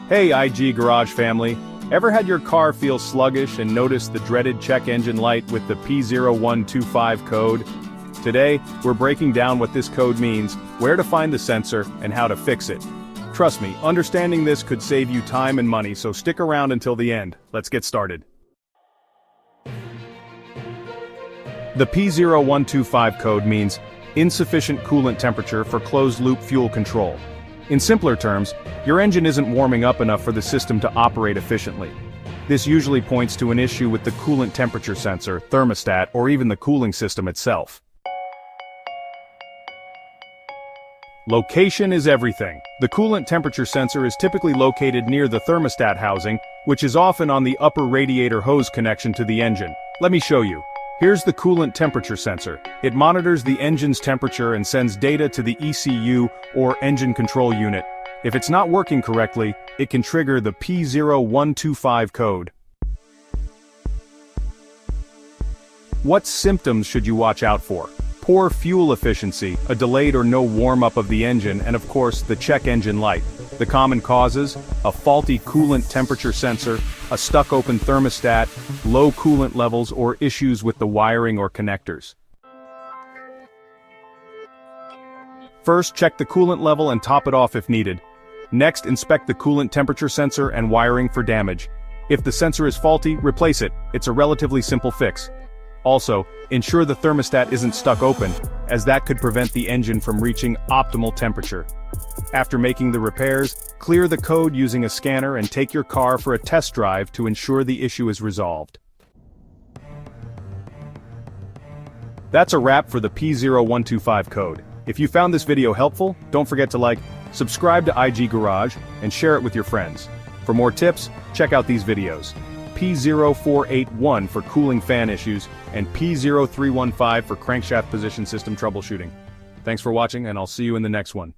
Hey IG Garage family, ever had your car feel sluggish and notice the dreaded check engine light with the P0125 code? Today, we're breaking down what this code means, where to find the sensor, and how to fix it. Trust me, understanding this could save you time and money, so stick around until the end. Let's get started. The P0125 code means insufficient coolant temperature for closed-loop fuel control. In simpler terms, your engine isn't warming up enough for the system to operate efficiently. This usually points to an issue with the coolant temperature sensor, thermostat, or even the cooling system itself. Location is everything. The coolant temperature sensor is typically located near the thermostat housing, which is often on the upper radiator hose connection to the engine. Let me show you. Here's the coolant temperature sensor. It monitors the engine's temperature and sends data to the ECU, or engine control unit. If it's not working correctly, it can trigger the P0125 code. What symptoms should you watch out for? Poor fuel efficiency, a delayed or no warm-up of the engine, and of course, the check engine light. The common causes: a faulty coolant temperature sensor, a stuck-open thermostat, low coolant levels, or issues with the wiring or connectors. First, check the coolant level and top it off if needed. Next, inspect the coolant temperature sensor and wiring for damage. If the sensor is faulty, replace it. It's a relatively simple fix. Also, ensure the thermostat isn't stuck open, as that could prevent the engine from reaching optimal temperature. After making the repairs, clear the code using a scanner and take your car for a test drive to ensure the issue is resolved. That's a wrap for the P0125 code. If you found this video helpful, don't forget to like, subscribe to IG Garage, and share it with your friends. For more tips, check out these videos. P0481 for cooling fan issues, and P0315 for crankshaft position system troubleshooting. Thanks for watching, and I'll see you in the next one.